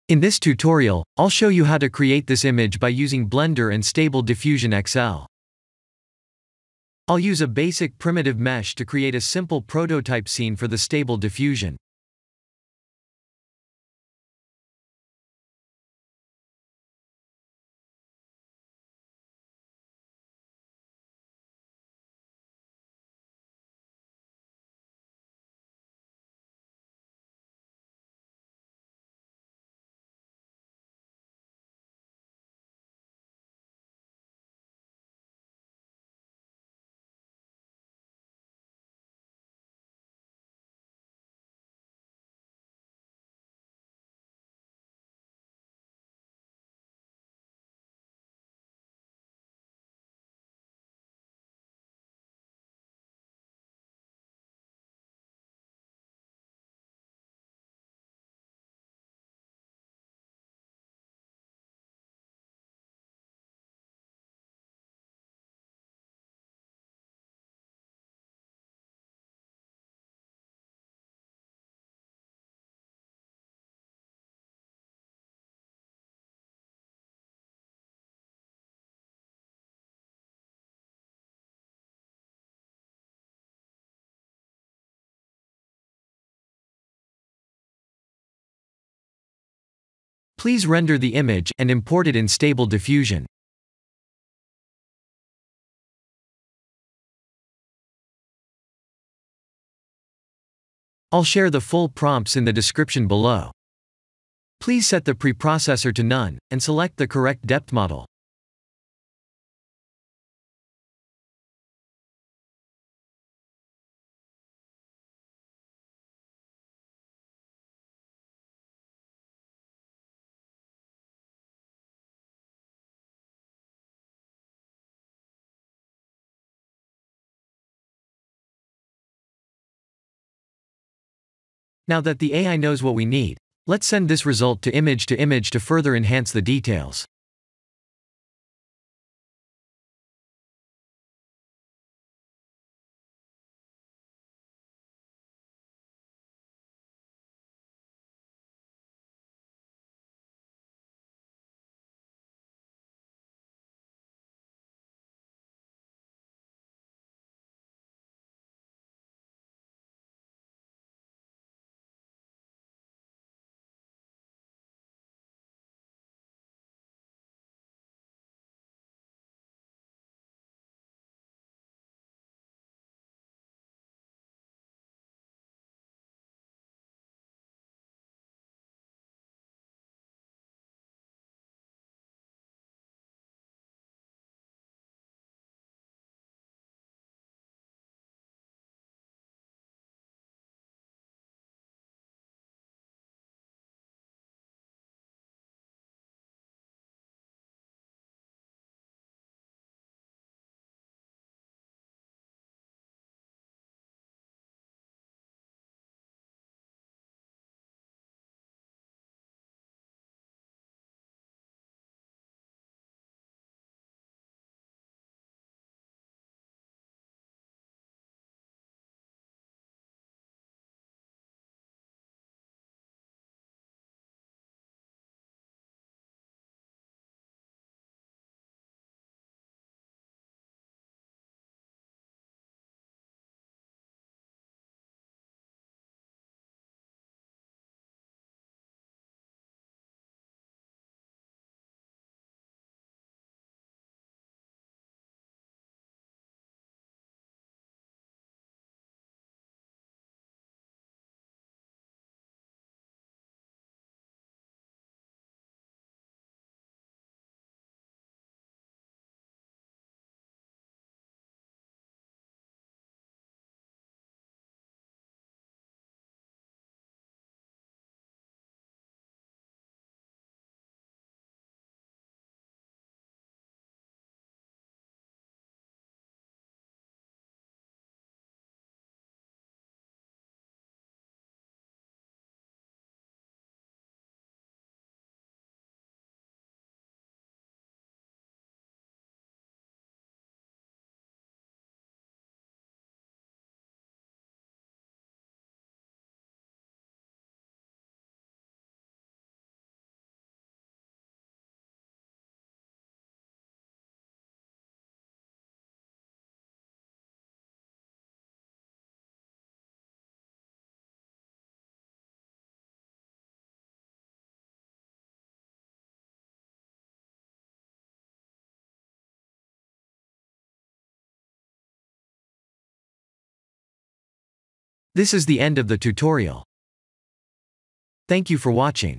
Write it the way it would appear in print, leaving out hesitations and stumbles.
In this tutorial, I'll show you how to create this image by using Blender and Stable Diffusion XL. I'll use a basic primitive mesh to create a simple prototype scene for the Stable Diffusion. Please render the image and import it in Stable Diffusion. I'll share the full prompts in the description below. Please set the preprocessor to none, and select the correct depth model. Now that the AI knows what we need, let's send this result to image to further enhance the details. This is the end of the tutorial. Thank you for watching.